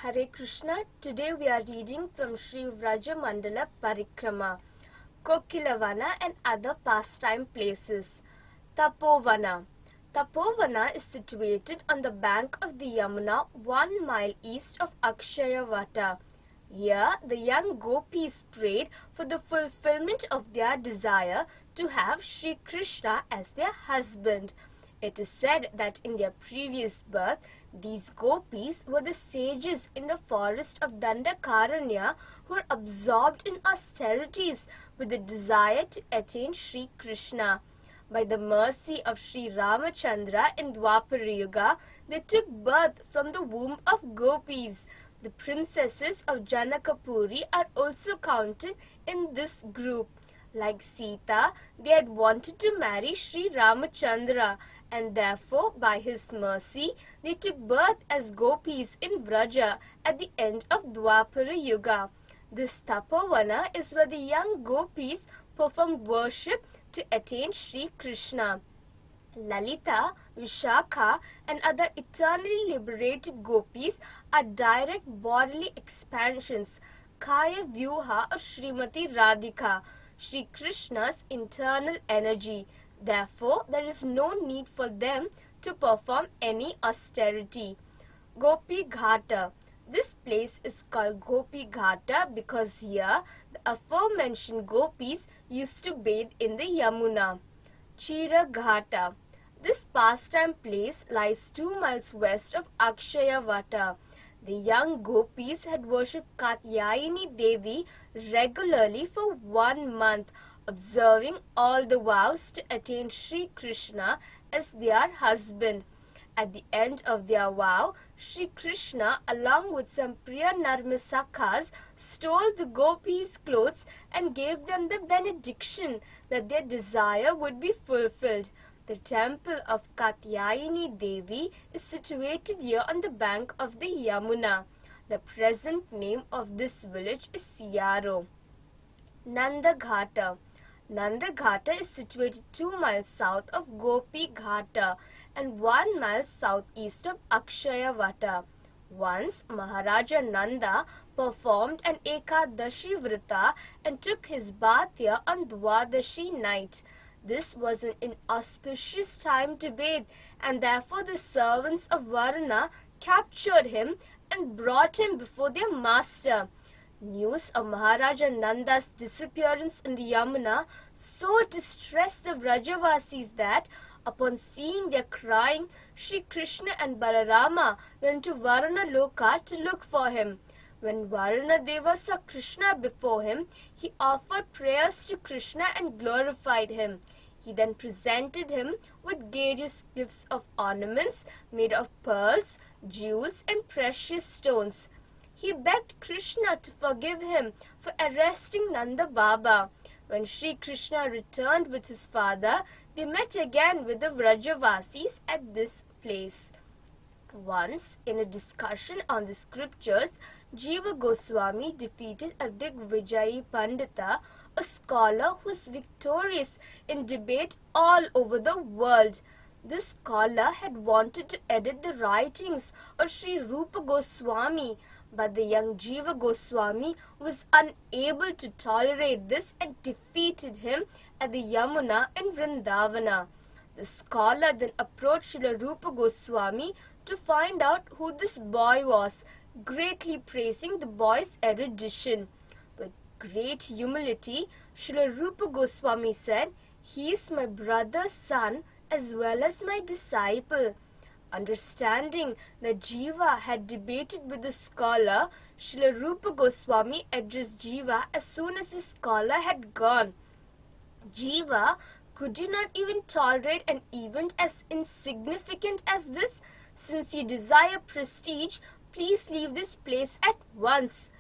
Hare Krishna. Today we are reading from Sri Vrajamandala Parikrama, Kokilavana and other pastime places. Tapovana. Tapovana is situated on the bank of the Yamuna 1 mile east of Akshayavata. Here the young gopis prayed for the fulfillment of their desire to have Sri Krishna as their husband. It is said that in their previous birth, these gopis were the sages in the forest of Dandakaranya who were absorbed in austerities with the desire to attain Sri Krishna. By the mercy of Sri Ramachandra in Dwapara Yuga, they took birth from the womb of gopis. The princesses of Janakapuri are also counted in this group. Like Sita, they had wanted to marry Sri Ramachandra, and therefore by his mercy they took birth as gopis in Vraja at the end of Dwapara Yuga. This Tapovana is where the young gopis performed worship to attain Sri Krishna. Lalita, Vishakha and other eternally liberated gopis are direct bodily expansions, Kaya Vyuha or Srimati Radhika, Sri Krishna's internal energy. Therefore, there is no need for them to perform any austerity. Gopi Ghata. This place is called Gopi Ghata because here the aforementioned gopis used to bathe in the Yamuna. Chira Ghata. This pastime place lies 2 miles west of Akshayavata. The young gopis had worshipped Katyayani Devi regularly for 1 month, observing all the vows to attain Sri Krishna as their husband. At the end of their vow, Sri Krishna, along with some Priya Narmisakhas, stole the gopis' clothes and gave them the benediction that their desire would be fulfilled. The temple of Katyayani Devi is situated here on the bank of the Yamuna. The present name of this village is Siyaro. Nanda Ghata. Nanda Ghata is situated 2 miles south of Gopi Ghata and 1 mile southeast of Akshayavata. Once Maharaja Nanda performed an Ekadashi Vrata and took his bath here on Dwadashi night. This was an inauspicious time to bathe, and therefore the servants of Varuna captured him and brought him before their master. News of Maharaja Nanda's disappearance in the Yamuna so distressed the Vrajavasis that, upon seeing their crying, Sri Krishna and Balarama went to Varuna Loka to look for him. When Varuna Deva saw Krishna before him, he offered prayers to Krishna and glorified him. He then presented him with various gifts of ornaments made of pearls, jewels and precious stones. He begged Krishna to forgive him for arresting Nanda Baba. When Sri Krishna returned with his father, they met again with the Vrajavasis at this place. Once, in a discussion on the scriptures, Jiva Goswami defeated a Digvijayi Pandita, a scholar who is victorious in debate all over the world. This scholar had wanted to edit the writings of Sri Rupa Goswami, but the young Jiva Goswami was unable to tolerate this and defeated him at the Yamuna in Vrindavana. The scholar then approached Srila Rupa Goswami to find out who this boy was, greatly praising the boy's erudition. With great humility, Srila Rupa Goswami said, "He is my brother's son as well as my disciple." Understanding that Jiva had debated with the scholar, Srila Rupa Goswami addressed Jiva as soon as the scholar had gone. "Jiva, could you not even tolerate an event as insignificant as this? Since you desire prestige, please leave this place at once."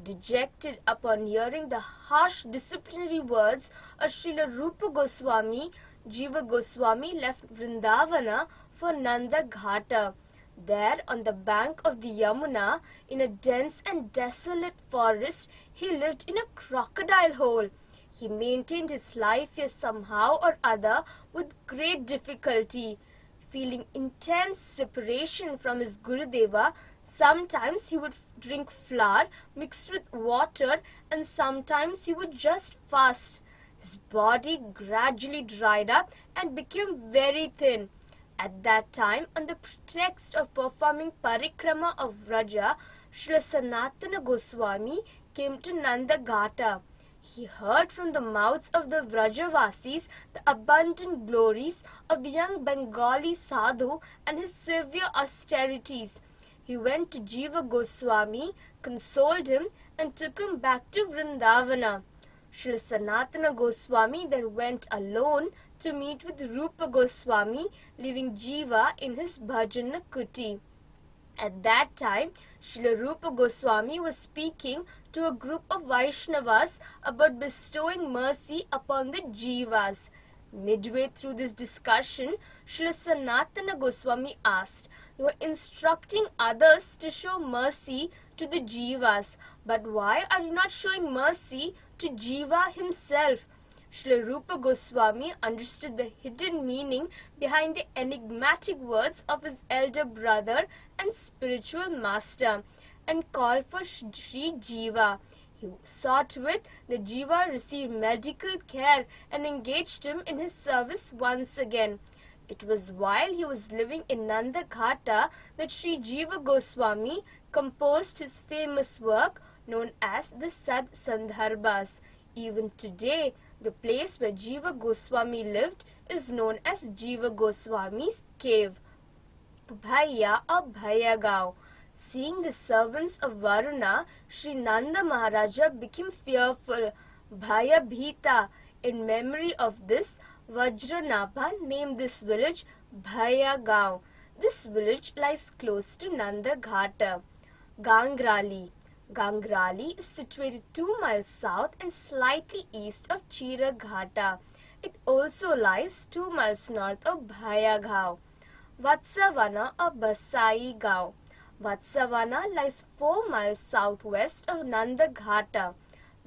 Dejected upon hearing the harsh disciplinary words of Srila Rupa Goswami, Jiva Goswami left Vrindavana for Nanda Ghata. There, on the bank of the Yamuna, in a dense and desolate forest, he lived in a crocodile hole. He maintained his life here somehow or other with great difficulty. Feeling intense separation from his Gurudeva, Sometimes he would drink flour mixed with water, and sometimes he would just fast. His body gradually dried up and became very thin. At that time, on the pretext of performing Parikrama of Vraja, Srila Sanatana Goswami came to Nandagata. He heard from the mouths of the Vrajavasis the abundant glories of the young Bengali sadhu and his severe austerities. He went to Jiva Goswami, consoled him, and took him back to Vrindavana. Srila Sanatana Goswami then went alone to meet with Rupa Goswami, leaving Jiva in his bhajana kuti. At that time, Srila Rupa Goswami was speaking to a group of Vaishnavas about bestowing mercy upon the Jivas. Midway through this discussion, Srila Sanatana Goswami asked, "You are instructing others to show mercy to the Jivas, but why are you not showing mercy to Jiva himself?" Srila Rupa Goswami understood the hidden meaning behind the enigmatic words of his elder brother and spiritual master and called for Sri Jiva. He saw to it that Jiva received medical care and engaged him in his service once again. It was while he was living in Nandagata that Sri Jiva Goswami composed his famous work known as the Sad Sandarbhas. Even today, the place where Jiva Goswami lived is known as Jiva Goswami's cave. Bhaya or Bhayagaon. Seeing the servants of Varuna, Sri Nanda Maharaja became fearful. Bhaya Bhita. In memory of this, Vajranabha named this village Bhayagaon. This village lies close to Nandagata. Gangrali. Gangrali is situated 2 miles south and slightly east of Chiraghata. It also lies 2 miles north of Bhayagaon. Vatsavana or Basaigaon. Vatsavana lies 4 miles southwest of Nandagata.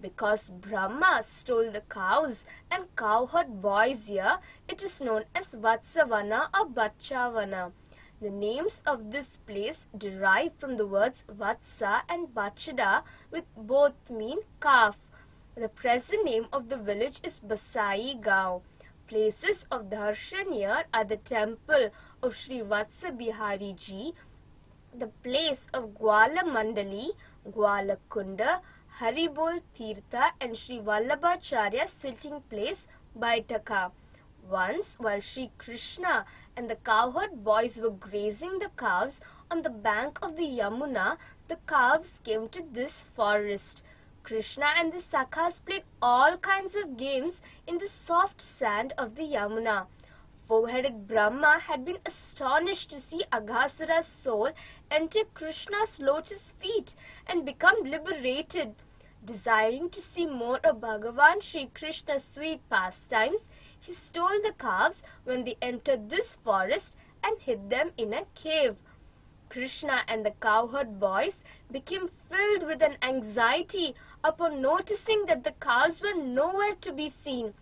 Because Brahma stole the cows and cowherd boys here, it is known as Vatsavana or Bachavana. The names of this place derive from the words Vatsa and Bachada, which both mean calf. The present name of the village is Basaigaon. Places of darshan here are the temple of Sri Vatsa Bihari Ji, the place of Gwala Mandali, Gwala Kunda, Haribol Tirtha and Sri Vallabhacharya sitting place, Baitaka. Once, while Sri Krishna and the cowherd boys were grazing the calves on the bank of the Yamuna, the calves came to this forest. Krishna and the Sakhas played all kinds of games in the soft sand of the Yamuna. Four-headed Brahma had been astonished to see Aghasura's soul enter Krishna's lotus feet and become liberated. Desiring to see more of Bhagavan Sri Krishna's sweet pastimes, he stole the calves when they entered this forest and hid them in a cave. Krishna and the cowherd boys became filled with an anxiety upon noticing that the calves were nowhere to be seen.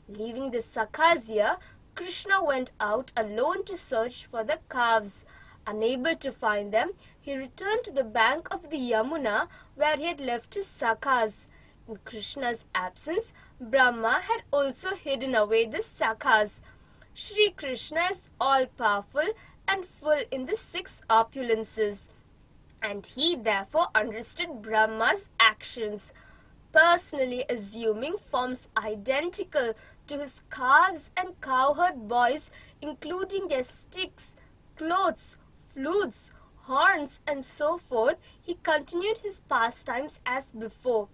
Leaving the Sakhas here, Krishna went out alone to search for the calves. Unable to find them, he returned to the bank of the Yamuna where he had left his Sakhas. In Krishna's absence, Brahma had also hidden away the Sakhas. Sri Krishna is all-powerful and full in the 6 opulences, and he therefore understood Brahma's actions. Personally assuming forms identical to his calves and cowherd boys, including their sticks, clothes, flutes, horns, and so forth, he continued his pastimes as before.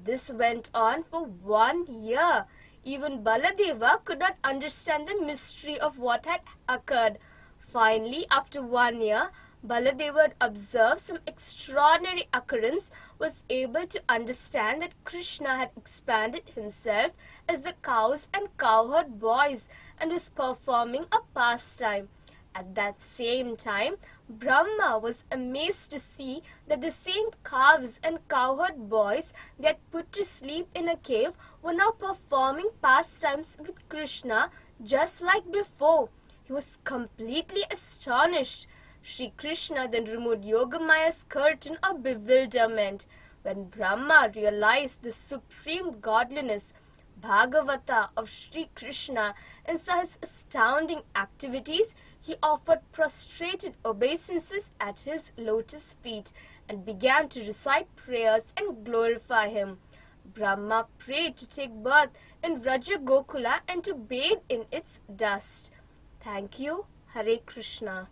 This went on for 1 year. Even Baladeva could not understand the mystery of what had occurred. Finally, after 1 year, Baladeva had observed some extraordinary occurrence, was able to understand that Krishna had expanded himself as the cows and cowherd boys and was performing a pastime. At that same time, Brahma was amazed to see that the same calves and cowherd boys they had put to sleep in a cave were now performing pastimes with Krishna just like before. He was completely astonished. Sri Krishna then removed Yogamaya's curtain of bewilderment. When Brahma realized the supreme godliness, Bhagavata of Sri Krishna and saw his astounding activities, he offered prostrated obeisances at his lotus feet and began to recite prayers and glorify him. Brahma prayed to take birth in Vraja Gokula and to bathe in its dust. Thank you. Hare Krishna.